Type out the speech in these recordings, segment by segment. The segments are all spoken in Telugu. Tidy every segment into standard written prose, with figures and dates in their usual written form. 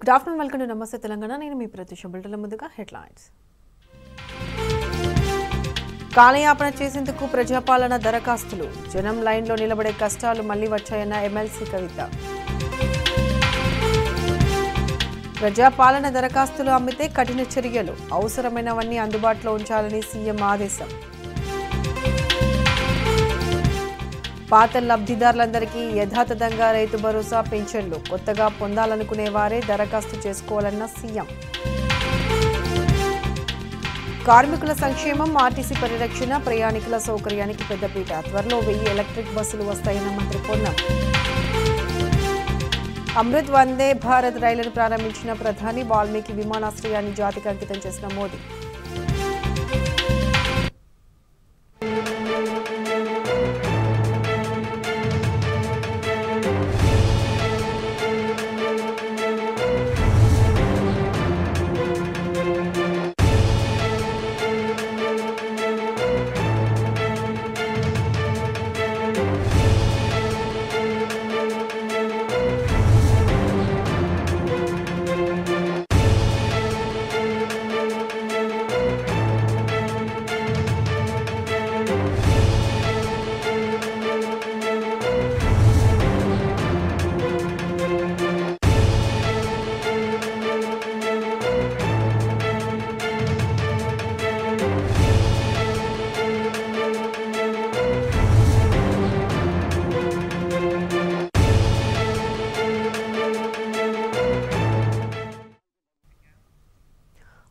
గుడ్ ఆఫ్టర్నూన్, వెల్కమ్ టు నమస్తే తెలంగాణ. నేను మీ ప్రత్యూష. బులెటిన్ల ముందుగా హెడ్లైన్స్. కాలయాపన చేసేందుకు ప్రజాపాలన దరఖాస్తులు, జనం లైన్లో నిలబడే కష్టాలు మళ్లీ వచ్చాయన్న ఎమ్మెల్సీ కవిత. ప్రజాపాలన దరఖాస్తులు అమ్మితే కఠిన చర్యలు, అవసరమైనవన్నీ అందుబాటులో ఉంచాలని సీఎం ఆదేశం. పాత లబ్ధిదారులందరికీ యథాతథంగా రైతు భరోసా పింఛన్లు, కొత్తగా పొందాలనుకునే వారే దరఖాస్తు చేసుకోవాలన్న సీఎం. కార్మికుల సంక్షేమం, ఆర్టీసీ పరిరక్షణ, ప్రయాణికుల సౌకర్యానికి పెద్దపీట. త్వరలో 1000 ఎలక్ట్రిక్ బస్సులు వస్తాయన్న మంత్రి పొన్నం. అమృత్ వందే భారత్ రైళ్లను ప్రారంభించిన ప్రధాని, వాల్మీకి విమానాశ్రయాన్ని జాతికి అంకితం చేసిన మోదీ.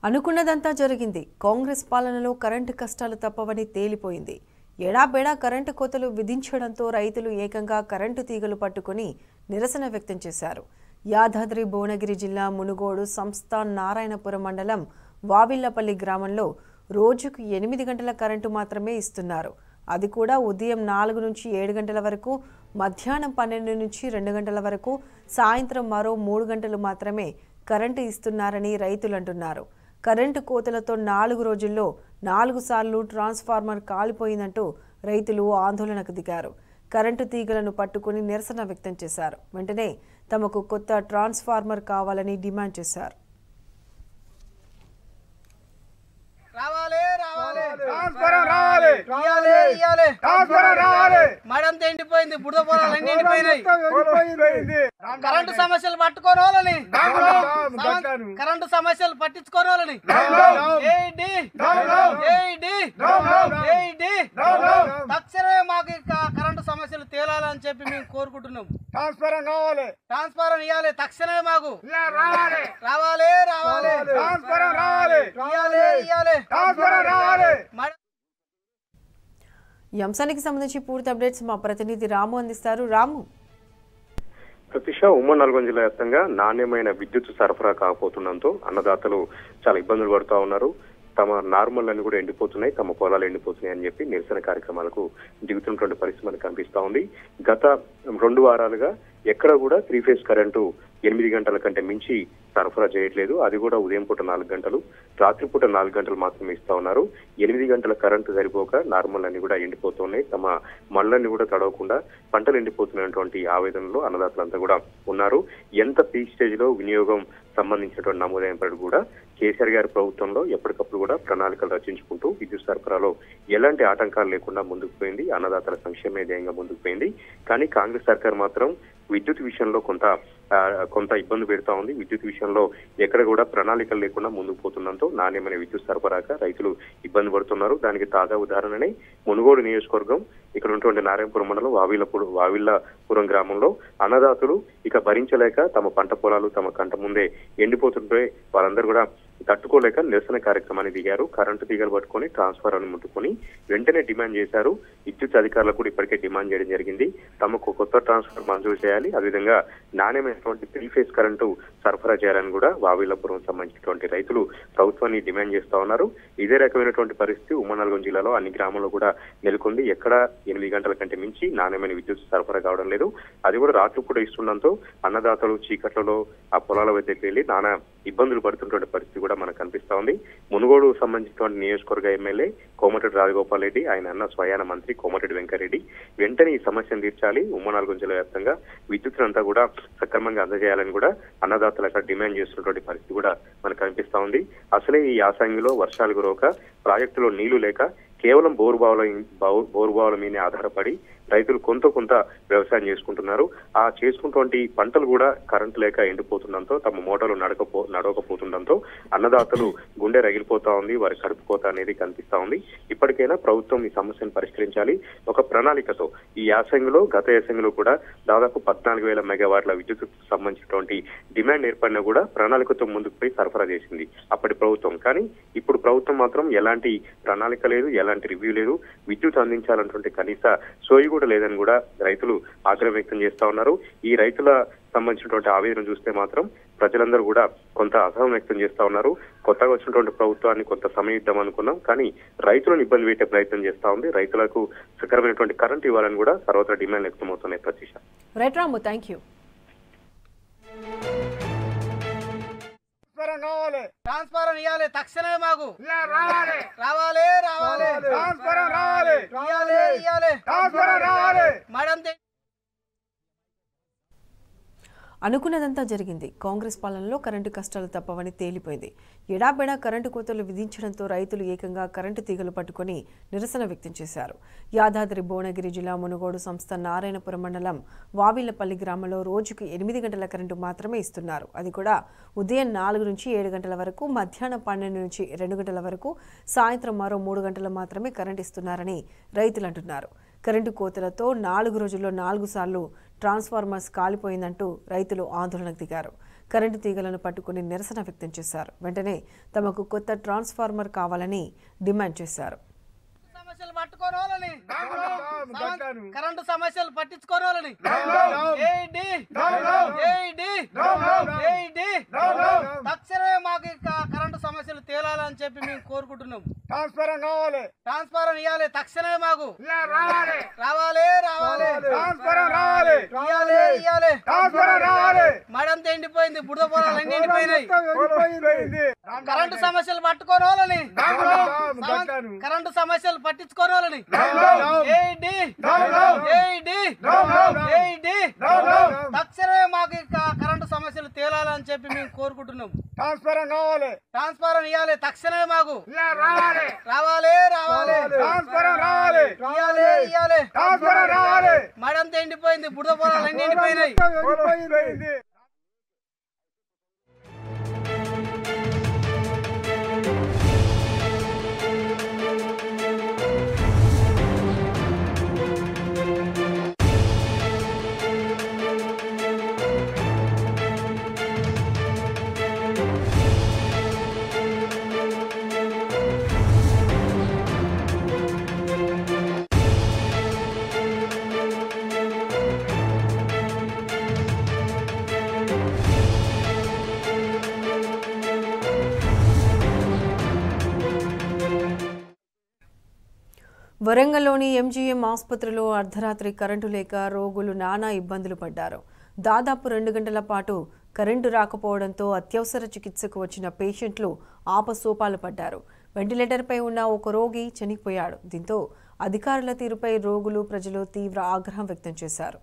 అనుకున్నదంతా జరిగింది. కాంగ్రెస్ పాలనలో కరెంటు కష్టాలు తప్పవని తేలిపోయింది. ఎడాబెడా కరెంటు కోతలు విధించడంతో రైతులు ఏకంగా కరెంటు తీగలు పట్టుకుని నిరసన వ్యక్తం చేశారు. యాదాద్రి భువనగిరి జిల్లా మునుగోడు సంస్థాన్ నారాయణపురం మండలం వావిళ్లపల్లి గ్రామంలో రోజుకు 8 గంటల కరెంటు మాత్రమే ఇస్తున్నారు. అది కూడా ఉదయం 4 నుంచి 7 గంటల వరకు, మధ్యాహ్నం 12 నుంచి 2 గంటల వరకు, సాయంత్రం మరో 3 గంటలు మాత్రమే కరెంటు ఇస్తున్నారని రైతులు అంటున్నారు. కరెంటు కోతలతో 4 రోజుల్లో 4 సార్లు ట్రాన్స్ఫార్మర్ కాలిపోయిందంటూ రైతులు ఆందోళనకు దిగారు. కరెంటు తీగలను పట్టుకుని నిరసన వ్యక్తం చేశారు. వెంటనే తమకు కొత్త ట్రాన్స్ఫార్మర్ కావాలని డిమాండ్ చేశారు. ఎండిపోయింది, బుడద పొలాలన్నీ ఎండిపోయినాయి. కరెంటు సమస్యలు పట్టుకోని వాళ్ళని, కరెంటు సమస్యలు పట్టించుకోని వాళ్ళని తక్షణమే మాకు కరెంటు సమస్యలు తేలాలని చెప్పి మేము కోరుకుంటున్నాం. ట్రాన్స్ఫారం ఇవ్వాలి, తక్షణమే మాకు రావాలి. ఈ అంశానికి సంబంధించి పూర్తి అప్డేట్స్ మా ప్రతినిధి రాము అందిస్తారు. రాము. ప్రతిష, ఉమ్మడి నల్గొండ జిల్లా వ్యాప్తంగా నాణ్యమైన విద్యుత్ సరఫరా కాకపోతుండటంతో అన్నదాతలు చాలా ఇబ్బందులు పడుతూ ఉన్నారు. తమ నార్మల్ అన్ని కూడా ఎండిపోతున్నాయి, తమ పొలాలు ఎండిపోతున్నాయి అని చెప్పి నిరసన కార్యక్రమాలకు దిగుతున్నటువంటి పరిస్థితి మనకు కనిపిస్తా ఉంది. గత 2 వారాలుగా ఎక్కడ కూడా 3 ఫేజ్ కరెంటు 8 గంటల కంటే మించి సరఫరా చేయట్లేదు. అది కూడా ఉదయం పూట 4 గంటలు, రాత్రిపూట 4 గంటలు మాత్రమే ఇస్తా ఉన్నారు. 8 గంటల కరెంటు సరిపోక నార్మల్ అన్ని కూడా ఎండిపోతున్నాయి. తమ మళ్ళన్ని కూడా తడవకుండా పంటలు ఎండిపోతున్నటువంటి ఆవేదనలో అన్నదాతలంతా కూడా ఉన్నారు. ఎంత పీక్ స్టేజ్ లో వినియోగం సంబంధించినటువంటి నమోదైనప్పటికీ కూడా కేసీఆర్ గారి ప్రభుత్వంలో ఎప్పటికప్పుడు కూడా ప్రణాళికలు రచించుకుంటూ విద్యుత్ సరఫరాలో ఎలాంటి ఆటంకాలు లేకుండా ముందుకు పోయింది. అన్నదాతల సంక్షేమ ధ్యేయంగా ముందుకు పోయింది. కానీ కాంగ్రెస్ సర్కార్ మాత్రం విద్యుత్ విషయంలో కొంత ఇబ్బంది పెడతా ఉంది. విద్యుత్ విషయంలో ఎక్కడ కూడా ప్రణాళికలు లేకుండా ముందుకు పోతుండటంతో నాణ్యమైన విద్యుత్ సరఫరాగా రైతులు ఇబ్బంది పడుతున్నారు. దానికి తాజా ఉదాహరణనే మునుగోడు నియోజకవర్గం. ఇక్కడ ఉన్నటువంటి నారాయణపురం మండలం వావిళ్లపురం గ్రామంలో అన్నదాతలు ఇక భరించలేక తమ పంట పొలాలు తమ కంట ముందే ఎండిపోతుంటే వారందరూ కూడా తట్టుకోలేక నిరసన కార్యక్రమాన్ని దిగారు. కరెంటు తీగలు పట్టుకొని ట్రాన్స్ఫార్మర్ను ముట్టుకొని వెంటనే డిమాండ్ చేశారు. విద్యుత్ అధికారులకు కూడా ఇప్పటికే డిమాండ్ చేయడం జరిగింది. తమకు కొత్త ట్రాన్స్ఫార్మర్ మంజూరు చేయాలి, అదేవిధంగా నాణ్యమైనటువంటి 3 ఫేజ్ కరెంటు సరఫరా చేయాలని కూడా వావిళ్లపురం సంబంధించినటువంటి రైతులు ప్రభుత్వాన్ని డిమాండ్ చేస్తా ఉన్నారు. ఇదే రకమైనటువంటి పరిస్థితి ఉమ్మడి నల్గొండ జిల్లాలో అన్ని గ్రామాల్లో కూడా నెలకొంది. ఎక్కడ 8 గంటల కంటే మించి నాణ్యమైన విద్యుత్ సరఫరా కావడం లేదు. అది కూడా రాత్రి పూట ఇస్తుండటంతో అన్నదాతలు చీకట్లలో ఆ పొలాల వద్దకు వెళ్లి ఇబ్బందులు పడుతున్నటువంటి పరిస్థితి కూడా మనకు కనిపిస్తా ఉంది. మునుగోడు సంబంధించినటువంటి నియోజకవర్గ ఎమ్మెల్యే కోమటిరెడ్డి రాజగోపాల్ రెడ్డి, ఆయన అన్న స్వయాన మంత్రి కోమటిరెడ్డి వెంకరెడ్డి వెంటనే ఈ సమస్యను తీర్చాలి, ఉమ్మడి నల్గొండ జిల్లా వ్యాప్తంగా విద్యుత్తునంతా కూడా సక్రమంగా అందజేయాలని కూడా అన్నదాతలు అక్కడ డిమాండ్ చేస్తున్నటువంటి పరిస్థితి కూడా మనకు కనిపిస్తా ఉంది. అసలే ఈ యాసంగిలో వర్షాలు కురవక ప్రాజెక్టులో నీళ్లు లేక కేవలం బోరుబావుల మీదే ఆధారపడి రైతులు కొంత వ్యవసాయం చేసుకుంటున్నారు. ఆ చేసుకున్నటువంటి పంటలు కూడా కరెంటు లేక ఎండిపోతుండడంతో తమ మోటార్లు నడవకపోతుండడంతో అన్నదాతలు గుండె రగిలిపోతా ఉంది, వారి కడుపు కోత అనేది కనిపిస్తా ఉంది. ఇప్పటికైనా ప్రభుత్వం ఈ సమస్యను పరిష్కరించాలి. ఒక ప్రణాళికతో ఈ యాసంగిలో గత యాసంగిలో కూడా దాదాపు 14,000 మెగావాట్ల విద్యుత్ సంబంధించినటువంటి డిమాండ్ ఏర్పడినా కూడా ప్రణాళికతో ముందుకు పోయి సరఫరా చేసింది అప్పటి ప్రభుత్వం. కానీ ఇప్పుడు ప్రభుత్వం మాత్రం ఎలాంటి ప్రణాళిక లేదు, ఎలాంటి రివ్యూ లేదు, విద్యుత్ అందించాలన్నటువంటి కనీస సోయి కూడా లేదని కూడా రైతులు ఆగ్రహం వ్యక్తం చేస్తా ఉన్నారు. ఈ రైతుల సంబంధించినటువంటి ఆవేదన చూస్తే మాత్రం ప్రజలందరూ కూడా కొంత అసహనం వ్యక్తం చేస్తా ఉన్నారు. కొత్తగా వచ్చినటువంటి ప్రభుత్వాన్ని కొంత సమయం ఇద్దాం అనుకున్నాం, కానీ రైతులను ఇబ్బంది పెట్టే ప్రయత్నం చేస్తా ఉంది. రైతులకు సక్రమైనటువంటి కరెంట్ ఇవ్వాలని కూడా సర్వత్రా డిమాండ్ వ్యక్తమవుతున్నాయి. ప్రతీష. Right Ramu, thank you. Transformer ఇవ్వాలి, తక్షణమే మాకు రావాలి మేడం. అనుకున్నదంతా జరిగింది. కాంగ్రెస్ పాలనలో కరెంటు కష్టాలు తప్పవని తేలిపోయింది. ఎడాబెడా కరెంటు కోతలు విధించడంతో రైతులు ఏకంగా కరెంటు తీగలు పట్టుకుని నిరసన వ్యక్తం చేశారు. యాదాద్రి భువనగిరి జిల్లా మునుగోడు సంస్థ నారాయణపురం మండలం వావిళ్లపల్లి గ్రామంలో రోజుకు 8 గంటల కరెంటు మాత్రమే ఇస్తున్నారు. అది కూడా ఉదయం 4 నుంచి 7 గంటల వరకు, మధ్యాహ్నం 12 నుంచి 2 గంటల వరకు, సాయంత్రం మరో 3 గంటలు మాత్రమే కరెంటు ఇస్తున్నారని రైతులు అంటున్నారు. కరెంటు కోతలతో 4 రోజుల్లో 4 సార్లు ట్రాన్స్ఫార్మర్స్ కాలిపోయిందంటూ రైతులు ఆందోళనకు దిగారు. కరెంటు తీగలను పట్టుకుని నిరసన వ్యక్తం చేశారు. వెంటనే తమకు కొత్త ట్రాన్స్ఫార్మర్ కావాలని డిమాండ్ చేశారు. కరెంటు సమస్యలు పట్టించుకోవాలని తక్షణమే మాకు కరెంటు సమస్యలు తేలాలని చెప్పి మేము కోరుకుంటున్నాం. ట్రాన్స్ఫారం కావాలి, ట్రాన్స్ఫారం ఇవ్వాలి, తక్షణమే మాకు రావాలి. మడంతా ఎండిపోయింది, బుడద పొలాలు అన్ని ఎండిపోయినాయి. కరెంటు సమస్యలు పట్టుకోవాలని కరెంటు సమస్యలు పట్టించుకోవాలని తక్షణమే మాకు కరెంటు సమస్యలు తేలాలని చెప్పి మేము కోరుకుంటున్నాం. ట్రాన్స్ఫారం కావాలి, ట్రాన్స్ఫారం ఇవ్వాలి, తక్షణమే మాకు రావాలి. మడంతా ఎండిపోయింది, బుడద పొలాలు అన్ని ఎండిపోయినాయి. వరంగల్లోని ఎంజీఎం ఆసుపత్రిలో అర్ధరాత్రి కరెంటు లేక రోగులు నానా ఇబ్బందులు పడ్డారు. దాదాపు 2 గంటల పాటు కరెంటు రాకపోవడంతో అత్యవసర చికిత్సకు వచ్చిన పేషెంట్లు ఆపసోపాలు పడ్డారు. వెంటిలేటర్పై ఉన్న ఒక రోగి చనిపోయాడు. దీంతో అధికారుల తీరుపై రోగులు, ప్రజలు తీవ్ర ఆగ్రహం వ్యక్తం చేశారు.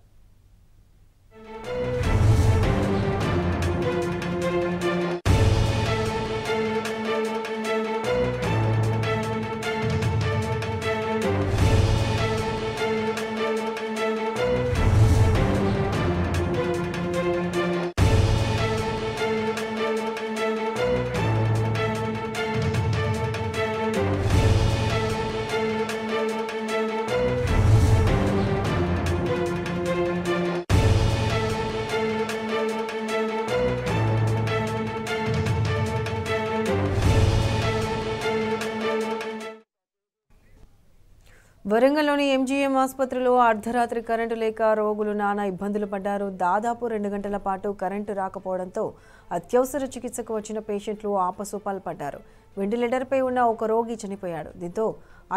వరంగల్లోని ఎంజీఎం ఆసుపత్రిలో అర్ధరాత్రి కరెంటు లేక రోగులు నానా ఇబ్బందులు పడ్డారు. దాదాపు 2 గంటల పాటు కరెంటు రాకపోవడంతో అత్యవసర చికిత్సకు వచ్చిన పేషెంట్లు ఆపసోపాలు పడ్డారు. వెంటిలేటర్పై ఉన్న ఒక రోగి చనిపోయాడు. దీంతో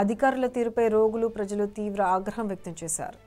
అధికారుల తీరుపై రోగులు, ప్రజలు తీవ్ర ఆగ్రహం వ్యక్తం చేశారు.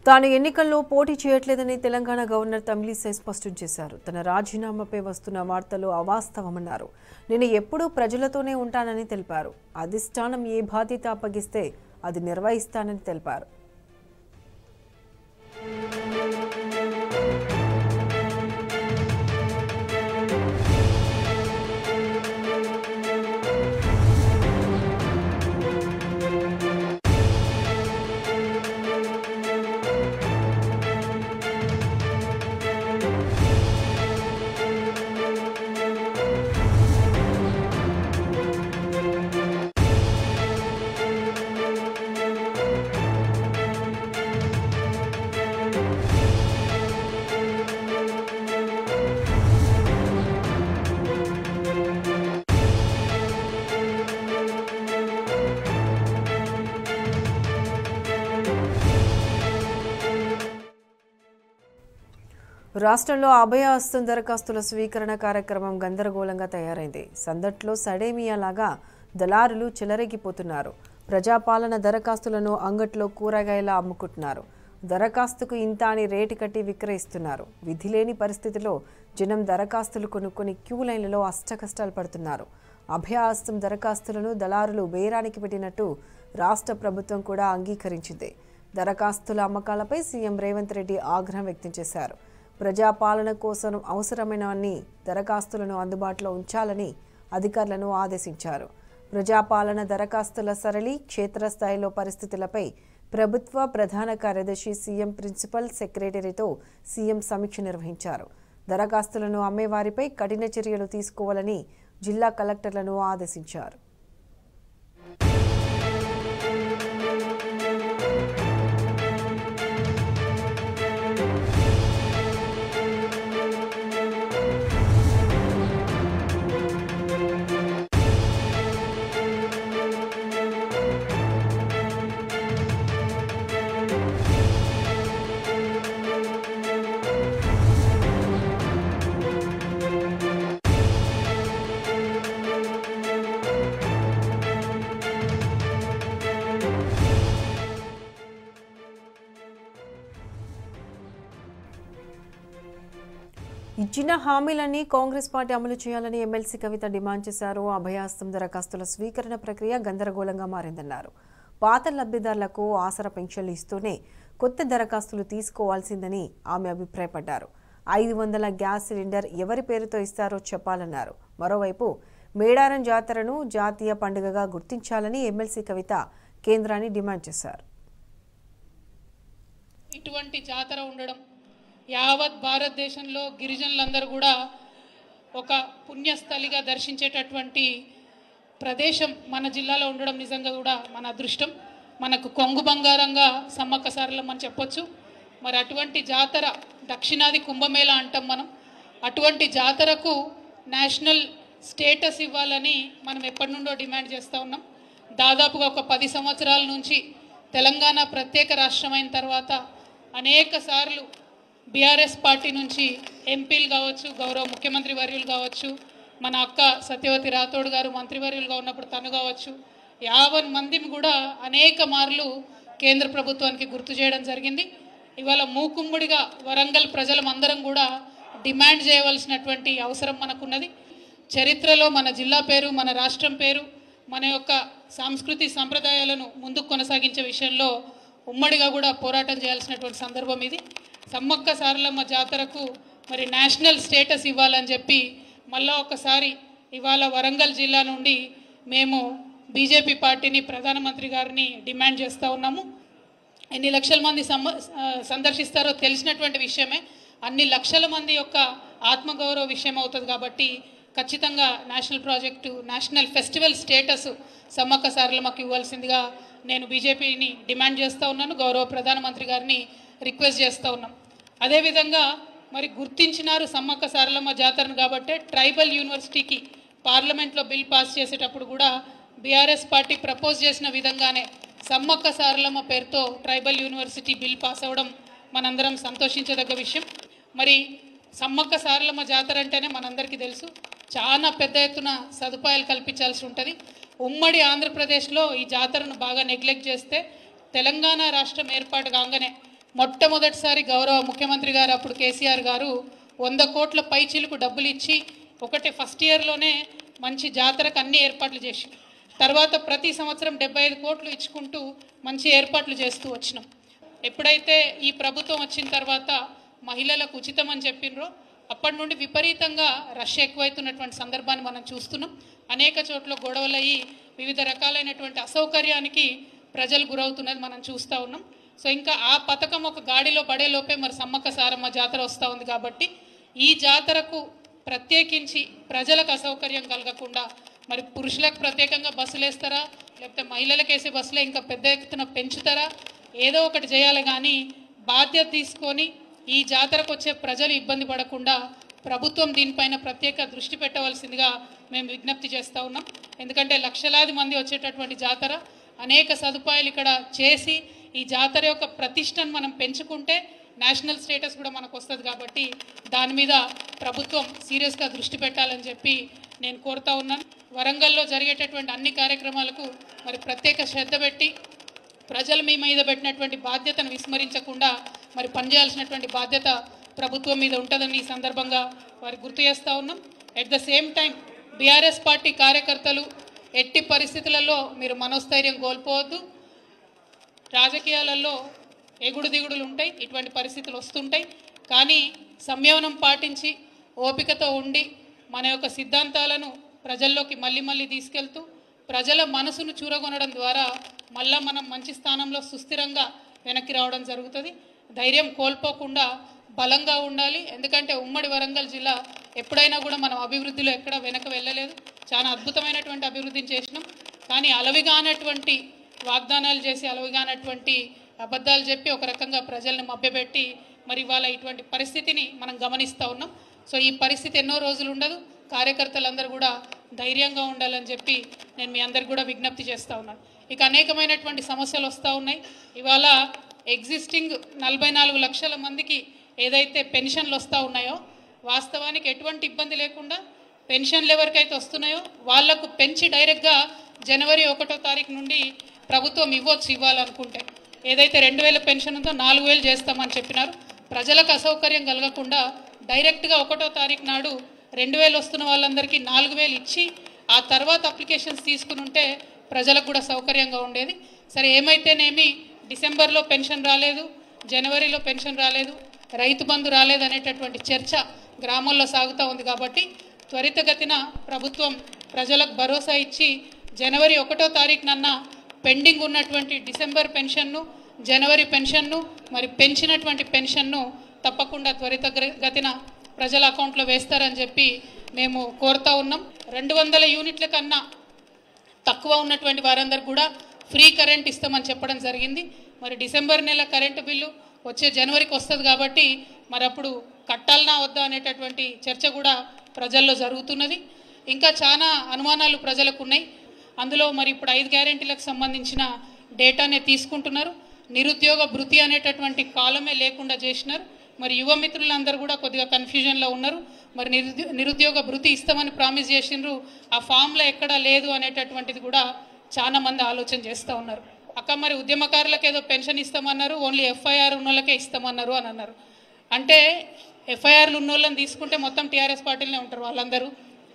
తాను ఎన్నికల్లో పోటీ చేయట్లేదని తెలంగాణ గవర్నర్ తమిళిసై స్పష్టం చేశారు. తన రాజీనామాపై వస్తున్న వార్తలు అవాస్తవమన్నారు. నేను ఎప్పుడూ ప్రజలతోనే ఉంటానని తెలిపారు. అధిష్టానం ఏ బాధ్యత అప్పగిస్తే అది నిర్వహిస్తానని తెలిపారు. రాష్ట్రంలో అభయ హస్తం దరఖాస్తుల స్వీకరణ కార్యక్రమం గందరగోళంగా తయారైంది. సందట్లో సడేమియాలాగా దళారులు చెలరేగిపోతున్నారు. ప్రజాపాలన దరఖాస్తులను అంగట్లో కూరగాయలా అమ్ముకుంటున్నారు. దరఖాస్తుకు ఇంత అని రేటు కట్టి విక్రయిస్తున్నారు. విధి లేని పరిస్థితిలో జనం దరఖాస్తులు కొనుక్కొని క్యూ లైన్లలో అష్టకష్టాలు పడుతున్నారు. అభయ హస్తం దరఖాస్తులను దళారులు బేరానికి పెట్టినట్టు రాష్ట్ర ప్రభుత్వం కూడా అంగీకరించింది. దరఖాస్తుల అమ్మకాలపై సీఎం రేవంత్ రెడ్డి ఆగ్రహం వ్యక్తం చేశారు. ప్రజాపాలన కోసం అవసరమైన అన్ని దరఖాస్తులను అందుబాటులో ఉంచాలని అధికారులను ఆదేశించారు. ప్రజాపాలన దరఖాస్తుల సరళి క్షేత్రస్థాయిలో పరిస్థితులపై ప్రభుత్వ ప్రధాన కార్యదర్శి సీఎం ప్రిన్సిపల్ సెక్రటరీతో సీఎం సమీక్ష నిర్వహించారు. దరఖాస్తులను అమ్మేవారిపై కఠిన చర్యలు తీసుకోవాలని జిల్లా కలెక్టర్లను ఆదేశించారు. ఇచ్చిన హామీలన్నీ కాంగ్రెస్ పార్టీ అమలు చేయాలని ఎమ్మెల్సీ కవిత డిమాండ్ చేశారు. అభయహస్తం దరఖాస్తుల స్వీకరణ ప్రక్రియ గందరగోళంగా మారిందన్నారు. పాత లబ్ధిదారులకు ఆసరా పెన్షన్లు ఇస్తూనే కొత్త దరఖాస్తులు తీసుకోవాల్సిందని ఆమె అభిప్రాయపడ్డారు. 500 గ్యాస్ సిలిండర్ ఎవరి పేరుతో ఇస్తారో చెప్పాలన్నారు. మరోవైపు మేడారం జాతరను జాతీయ పండుగగా గుర్తించాలని ఎమ్మెల్సీ కవిత కేంద్రాన్ని డిమాండ్ చేశారు. ఇటువంటి జాతర ఉండడం యావత్ భారతదేశంలో గిరిజనులందరూ కూడా ఒక పుణ్యస్థలిగా దర్శించేటటువంటి ప్రదేశం మన జిల్లాలో ఉండడం నిజంగా కూడా మన అదృష్టం. మనకు కొంగు బంగారంగా సమ్మక్క సారలం అని చెప్పొచ్చు. మరి అటువంటి జాతర దక్షిణాది కుంభమేళా అంటాం మనం. అటువంటి జాతరకు నేషనల్ స్టేటస్ ఇవ్వాలని మనం ఎప్పటి నుండో డిమాండ్ చేస్తూ ఉన్నాం. దాదాపుగా ఒక 10 సంవత్సరాల నుంచి తెలంగాణ ప్రత్యేక రాష్ట్రమైన తర్వాత అనేక సార్లు బీఆర్ఎస్ పార్టీ నుంచి ఎంపీలు కావచ్చు, గౌరవ ముఖ్యమంత్రి వర్యులు కావచ్చు, మన అక్క సత్యవతి రాథోడ్ గారు మంత్రివర్యులుగా ఉన్నప్పుడు తను కావచ్చు, 50 మందిని కూడా అనేక మార్లు కేంద్ర ప్రభుత్వానికి గుర్తు చేయడం జరిగింది. ఇవాళ మూకుమ్మడిగా వరంగల్ ప్రజలమందరం కూడా డిమాండ్ చేయవలసినటువంటి అవసరం మనకున్నది. చరిత్రలో మన జిల్లా పేరు, మన రాష్ట్రం పేరు, మన యొక్క సంస్కృతి సంప్రదాయాలను ముందుకు కొనసాగించే విషయంలో ఉమ్మడిగా కూడా పోరాటం చేయాల్సినటువంటి సందర్భం ఇది. సమ్మక్క సారలమ్మ జాతరకు మరి నేషనల్ స్టేటస్ ఇవ్వాలని చెప్పి మళ్ళా ఒకసారి ఇవాళ వరంగల్ జిల్లా నుండి మేము బీజేపీ పార్టీని ప్రధానమంత్రి గారిని డిమాండ్ చేస్తూ ఉన్నాము. ఎన్ని లక్షల మంది సందర్శిస్తారో తెలిసినటువంటి విషయమే. అన్ని లక్షల మంది యొక్క ఆత్మగౌరవ విషయం అవుతుంది కాబట్టి ఖచ్చితంగా national project, national festival status Sammakka సారలమ్మకి ఇవ్వాల్సిందిగా నేను బీజేపీని డిమాండ్ చేస్తూ ఉన్నాను. గౌరవ ప్రధానమంత్రి గారిని రిక్వెస్ట్ చేస్తూ ఉన్నాం. అదేవిధంగా మరి గుర్తించినారు సమ్మక్క సారలమ్మ జాతరను కాబట్టి ట్రైబల్ యూనివర్సిటీకి పార్లమెంట్లో బిల్ పాస్ చేసేటప్పుడు కూడా బీఆర్ఎస్ పార్టీ ప్రపోజ్ చేసిన విధంగానే సమ్మక్క సారలమ్మ పేరుతో ట్రైబల్ యూనివర్సిటీ బిల్ పాస్ అవ్వడం మనందరం సంతోషించదగ్గ విషయం. మరి సమ్మక్క సారలమ్మ జాతర అంటేనే మనందరికీ తెలుసు, చాలా పెద్ద ఎత్తున సదుపాయాలు కల్పించాల్సి ఉంటుంది. ఉమ్మడి ఆంధ్రప్రదేశ్లో ఈ జాతరను బాగా నెగ్లెక్ట్ చేస్తే తెలంగాణ రాష్ట్రం ఏర్పాటు కాగానే మొట్టమొదటిసారి గౌరవ ముఖ్యమంత్రి గారు అప్పుడు కేసీఆర్ గారు 100 కోట్ల పైచిలుకు డబ్బులు ఇచ్చి ఒకటే ఫస్ట్ ఇయర్లోనే మంచి జాతరకు అన్ని ఏర్పాట్లు చేసి తర్వాత ప్రతి సంవత్సరం 75 కోట్లు ఇచ్చుకుంటూ మంచి ఏర్పాట్లు చేస్తూ వచ్చినాం. ఎప్పుడైతే ఈ ప్రభుత్వం వచ్చిన తర్వాత మహిళలకు ఉచితం అని చెప్పినరో అప్పటి నుండి విపరీతంగా రష్ ఎక్కువైతున్నటువంటి సందర్భాన్ని మనం చూస్తున్నాం. అనేక చోట్ల గొడవలయ్యి వివిధ రకాలైనటువంటి అసౌకర్యానికి ప్రజలు గురవుతున్నది మనం చూస్తూ ఉన్నాం. సో ఇంకా ఆ పథకం ఒక గాడిలో పడేలోపే మరి సమ్మక్క సారమ్మ జాతర వస్తూ ఉంది కాబట్టి ఈ జాతరకు ప్రత్యేకించి ప్రజలకు అసౌకర్యం కలగకుండా మరి పురుషులకు ప్రత్యేకంగా బస్సులు వేస్తారా లేకపోతే మహిళలకు వేసే బస్సులే ఇంకా పెద్ద ఎత్తున పెంచుతారా ఏదో ఒకటి చేయాలి. కానీ బాధ్యత తీసుకొని ఈ జాతరకు వచ్చే ప్రజలు ఇబ్బంది పడకుండా ప్రభుత్వం దీనిపైన ప్రత్యేక దృష్టి పెట్టవలసిందిగా మేము విజ్ఞప్తి చేస్తూ ఉన్నాం. ఎందుకంటే లక్షలాది మంది వచ్చేటటువంటి జాతర అనేక సదుపాయాలు ఇక్కడ చేసి ఈ జాతర యొక్క ప్రతిష్టను మనం పెంచుకుంటే నేషనల్ స్టేటస్ కూడా మనకు వస్తుంది. కాబట్టి దాని మీద ప్రభుత్వం సీరియస్గా దృష్టి పెట్టాలని చెప్పి నేను కోరుతా ఉన్నాను. వరంగల్లో జరిగేటటువంటి అన్ని కార్యక్రమాలకు మరి ప్రత్యేక శ్రద్ధ పెట్టి ప్రజలు మీ మీద పెట్టినటువంటి బాధ్యతను విస్మరించకుండా మరి పనిచేయాల్సినటువంటి బాధ్యత ప్రభుత్వం మీద ఉంటుందని ఈ సందర్భంగా వారికి గుర్తు చేస్తూ ఉన్నాం. At the same time BRS party కార్యకర్తలు ఎట్టి పరిస్థితులలో మీరు మనోస్థైర్యం కోల్పోవద్దు. రాజకీయాలలో ఎగుడు దిగుడులు ఉంటాయి, ఇటువంటి పరిస్థితులు వస్తుంటాయి. కానీ సంయమనం పాటించి ఓపికతో ఉండి మన యొక్క సిద్ధాంతాలను ప్రజల్లోకి మళ్ళీ తీసుకెళ్తూ ప్రజల మనసును చూరగొనడం ద్వారా మళ్ళీ మనం మంచి స్థానంలో సుస్థిరంగా వెనక్కి రావడం జరుగుతుంది. ధైర్యం కోల్పోకుండా బలంగా ఉండాలి. ఎందుకంటే ఉమ్మడి వరంగల్ జిల్లా ఎప్పుడైనా కూడా మనం అభివృద్ధిలో ఎక్కడ వెనక వెళ్ళలేదు. చాలా అద్భుతమైనటువంటి అభివృద్ధిని చేసినాం. కానీ అలవిగానటువంటి వాగ్దానాలు చేసి అలవిగానటువంటి అబద్ధాలు చెప్పి ఒక రకంగా ప్రజల్ని మభ్యపెట్టి మరి ఇవాళ ఇటువంటి పరిస్థితిని మనం గమనిస్తూ ఉన్నాం. సో ఈ పరిస్థితి ఎన్నో రోజులు ఉండదు. కార్యకర్తలందరూ కూడా ధైర్యంగా ఉండాలని చెప్పి నేను మీ అందరికి కూడా విజ్ఞప్తి చేస్తూ ఉన్నాను. ఇక అనేకమైనటువంటి సమస్యలు వస్తూ ఉన్నాయి. ఇవాళ ఎగ్జిస్టింగ్ 44 లక్షల మందికి ఏదైతే పెన్షన్లు వస్తూ ఉన్నాయో వాస్తవానికి ఎటువంటి ఇబ్బంది లేకుండా పెన్షన్లు ఎవరికైతే వస్తున్నాయో వాళ్లకు పెంచి డైరెక్ట్గా జనవరి 1వ తారీఖు నుండి ప్రభుత్వం ఇవ్వాలనుకుంటే ఏదైతే 2000 పెన్షన్ ఉందో 4000 చేస్తామని చెప్పినారు. ప్రజలకు అసౌకర్యం కలగకుండా డైరెక్ట్గా 1వ తారీఖు నాడు 2000 వస్తున్న వాళ్ళందరికీ 4000 ఇచ్చి ఆ తర్వాత అప్లికేషన్స్ తీసుకుని ఉంటే ప్రజలకు కూడా సౌకర్యంగా ఉండేది. సరే ఏమైతేనేమి డిసెంబర్లో పెన్షన్ రాలేదు, జనవరిలో పెన్షన్ రాలేదు, రైతు బంధు రాలేదు అనేటటువంటి చర్చ గ్రామాల్లో సాగుతూ ఉంది. కాబట్టి త్వరితగతిన ప్రభుత్వం ప్రజలకు భరోసా ఇచ్చి జనవరి 1వ తారీఖునన్న పెండింగ్ ఉన్నటువంటి డిసెంబర్ పెన్షన్ను, జనవరి పెన్షన్ను మరి పెంచినటువంటి పెన్షన్ను తప్పకుండా త్వరితగతిన ప్రజల అకౌంట్లో వేస్తారని చెప్పి మేము కోరుతా ఉన్నాం. 200 యూనిట్ల కన్నా తక్కువ ఉన్నటువంటి వారందరూ కూడా ఫ్రీ కరెంట్ ఇస్తామని చెప్పడం జరిగింది. మరి డిసెంబర్ నెల కరెంటు బిల్లు వచ్చే జనవరికి వస్తుంది కాబట్టి మరి అప్పుడు కట్టాలనా వద్దా అనేటటువంటి చర్చ కూడా ప్రజల్లో జరుగుతున్నది. ఇంకా చాలా అనుమానాలు ప్రజలకు ఉన్నాయి. అందులో మరి ఇప్పుడు 5 గ్యారెంటీలకు సంబంధించిన డేటానే తీసుకుంటున్నారు. నిరుద్యోగ భృతి అనేటటువంటి కాలమే లేకుండా చేసినారు. మరి యువ మిత్రులందరూ కూడా కొద్దిగా కన్ఫ్యూజన్లో ఉన్నారు. మరి నిరుద్యోగ భృతి ఇస్తామని ప్రామిస్ చేసినారు, ఆ ఫామ్లో ఎక్కడా లేదు అనేటటువంటిది కూడా చాలా మంది ఆలోచన చేస్తూ ఉన్నారు. అక్క మరి ఉద్యమకారులకు ఏదో పెన్షన్ ఇస్తామన్నారు, ఓన్లీ ఎఫ్ఐఆర్ ఉన్న వాళ్ళకే ఇస్తామన్నారు అని అన్నారు. అంటే ఎఫ్ఐఆర్లు ఉన్న వాళ్ళని తీసుకుంటే మొత్తం టీఆర్ఎస్ పార్టీలోనే ఉంటారు వాళ్ళందరూ,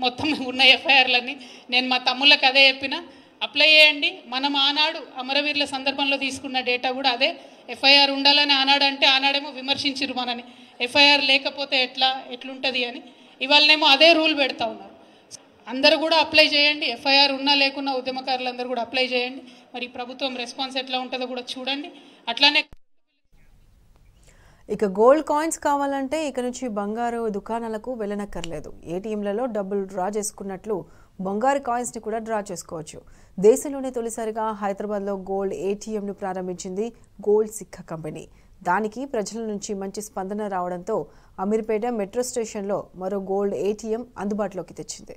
మొత్తం ఉన్న ఎఫ్ఐఆర్లన్నీ. నేను మా తమ్ముళ్ళకి అదే చెప్పిన, అప్లై చేయండి. మనం ఆనాడు అమరవీరుల సందర్భంలో తీసుకున్న డేటా కూడా అదే, ఎఫ్ఐఆర్ ఉండాలని ఆనాడు అంటే ఆనాడేమో విమర్శించారు మనని, ఎఫ్ఐఆర్ లేకపోతే ఎట్లుంటుంది అని. ఇవాళనేమో అదే రూల్ పెడతా ఉన్నారు. అందరూ కూడా అప్లై చేయండి, ఎఫ్ఐఆర్ ఉన్నా లేకున్నా ఉద్యమకారులందరూ కూడా అప్లై చేయండి. మరి ప్రభుత్వం రెస్పాన్స్ ఎట్లా ఉంటుందో కూడా చూడండి. అట్లానే ఇక గోల్డ్ కాయిన్స్ కావాలంటే ఇక నుంచి బంగారు దుకాణాలకు వెళ్ళనక్కర్లేదు. ఏటీఎంలలో డబ్బులు డ్రా చేసుకున్నట్లు బంగారు కాయిన్స్ని కూడా డ్రా చేసుకోవచ్చు. దేశంలోనే తొలిసారిగా హైదరాబాద్లో గోల్డ్ ఏటీఎంను ప్రారంభించింది గోల్డ్ సిక్కా కంపెనీ. దానికి ప్రజల నుంచి మంచి స్పందన రావడంతో అమీర్పేట మెట్రో స్టేషన్లో మరో గోల్డ్ ఏటీఎం అందుబాటులోకి తెచ్చింది.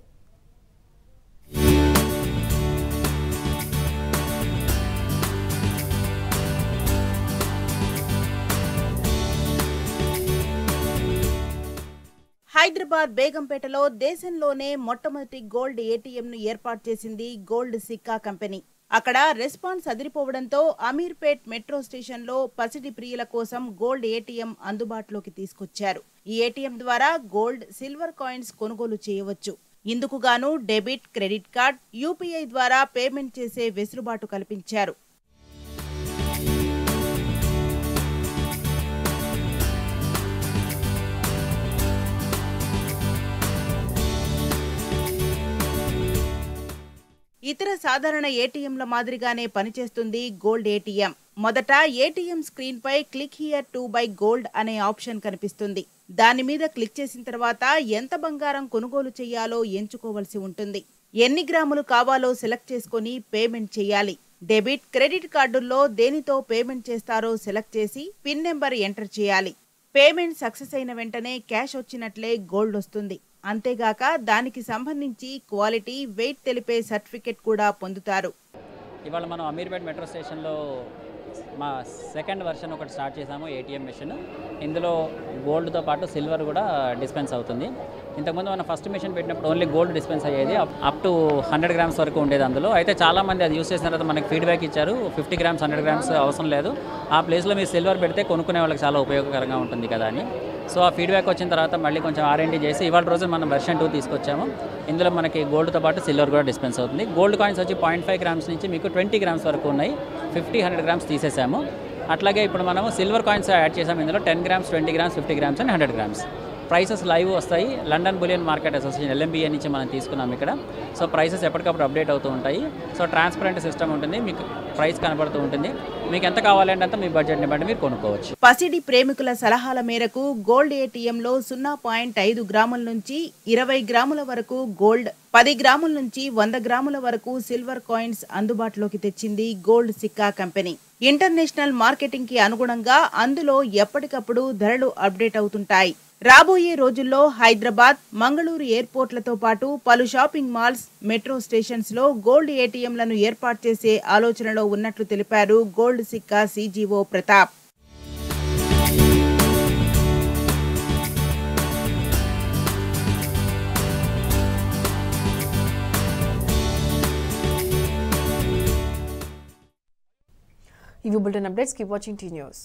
హైదరాబాద్ బేగంపేటలో దేశంలోనే మొట్టమొదటి గోల్డ్ ఏటీఎంను ఏర్పాటు చేసింది గోల్డ్ సిక్కా కంపెనీ. అక్కడ రెస్పాన్స్ అదిరిపోవడంతో అమీర్పేట్ మెట్రో స్టేషన్లో పసిడి ప్రియుల కోసం గోల్డ్ ఏటీఎం అందుబాటులోకి తీసుకొచ్చారు. ఈ ఏటీఎం ద్వారా గోల్డ్, సిల్వర్ కాయిన్స్ కొనుగోలు చేయవచ్చు. ఇందుకు గాను డెబిట్, క్రెడిట్ కార్డ్, యూపీఐ ద్వారా పేమెంట్ చేసే వెసులుబాటు కల్పించారు. ఇతర సాధారణ ఏటీఎంల మాదిరిగానే పనిచేస్తుంది గోల్డ్ ఏటీఎం. మొదట ఏటీఎం స్క్రీన్ పై click here to buy gold అనే ఆప్షన్ కనిపిస్తుంది. దాని మీద క్లిక్ చేసిన తర్వాత ఎంత బంగారం కొనుగోలు చేయాలో ఎంచుకోవలసి ఉంటుంది. ఎన్ని గ్రాములు కావాలో సెలెక్ట్ చేసుకుని పేమెంట్ చేయాలి. డెబిట్, క్రెడిట్ కార్డుల్లో దేనితో పేమెంట్ చేస్తారో సెలెక్ట్ చేసి పిన్ నెంబర్ ఎంటర్ చేయాలి. పేమెంట్ సక్సెస్ అయిన వెంటనే క్యాష్ వచ్చినట్లే గోల్డ్ వస్తుంది. అంతేగాక దానికి సంబంధించి క్వాలిటీ, వెయిట్ తెలిపే సర్టిఫికెట్ కూడా పొందుతారు. ఇవాళ మనం అమీర్పేట్ మెట్రో స్టేషన్లో మా సెకండ్ వర్షన్ ఒకటి స్టార్ట్ చేసాము, ఏటీఎం మెషిన్. ఇందులో గోల్డ్తో పాటు సిల్వర్ కూడా డిస్పెన్స్ అవుతుంది. ఇంతకుముందు మనం ఫస్ట్ మెషిన్ పెట్టినప్పుడు ఓన్లీ గోల్డ్ డిస్పెన్స్ అయ్యేది, అప్ టు 100 గ్రామ్స్ వరకు ఉండేది అందులో. అయితే చాలామంది అది యూస్ చేసిన తర్వాత మనకి ఫీడ్బ్యాక్ ఇచ్చారు, 50 గ్రామ్స్ 100 గ్రామ్స్ అవసరం లేదు, ఆ ప్లేస్లో మీరు సిల్వర్ పెడితే కొనుక్కునే వాళ్ళకి చాలా ఉపయోగకరంగా ఉంటుంది కదా అని. సో ఆ ఫీడ్బ్యాక్ వచ్చిన తర్వాత మళ్ళీ కొంచెం R&D చేసి ఇవాళ రోజు మనం వెర్షన్ 2 తీసుకొచ్చాము. ఇందులో మనకి గోల్డ్తో పాటు సిల్వర్ కూడా డిస్పెన్స్ అవుతుంది. గోల్డ్ కాయిన్స్ వచ్చి 0.5 గ్రామ్స్ నుంచి మీకు 20 గ్రామ్స్ వరకు ఉన్నాయి. 50-100 గ్రామ్స్ తీసేసాము. అట్లాగే ఇప్పుడు మనము సిల్వర్ కాయిన్స్ యాడ్ చేసాము. ఇందులో 10 grams, 20 grams, 50 grams and 100 grams. Prices live వస్తాయి. London bullion market association LMBA నుంచి మనం తీసుకున్నాం ఇక్కడ. సో ప్రైసెస్ ఎప్పటికప్పుడు అప్డేట్ అవుతూ ఉంటాయి. సో ట్రాన్స్పరెంట్ సిస్టమ్ ఉంటుంది, మీకు ప్రైస్ కనబడుతూ ఉంటుంది. మీకు ఎంత కావాలంటే అంత మీ బడ్జెట్ని బట్టి మీరు కొనుక్కోవచ్చు. పసిడి ప్రేమికుల సలహాల మేరకు గోల్డ్ ఏటీఎంలో 0.5 గ్రాముల నుంచి 20 గ్రాముల వరకు గోల్డ్, 10 గ్రాముల నుంచి 100 గ్రాముల వరకు సిల్వర్ కాయిన్స్ అందుబాటులోకి తెచ్చింది gold Sikka company. International marketing కి అనుగుణంగా అందులో ఎప్పటికప్పుడు ధరలు అప్డేట్ అవుతుంటాయి. రాబోయే రోజుల్లో హైదరాబాద్, మంగళూరు ఎయిర్పోర్ట్లతో పాటు పలు షాపింగ్ మాల్స్, మెట్రో స్టేషన్స్ లో గోల్డ్ ఏటీఎంలను ఏర్పాటు చేసే ఆలోచనలో ఉన్నట్లు తెలిపారు గోల్డ్ సిక్కా CGO ప్రతాప్. ఇవి bulletin updates. Keep watching T News.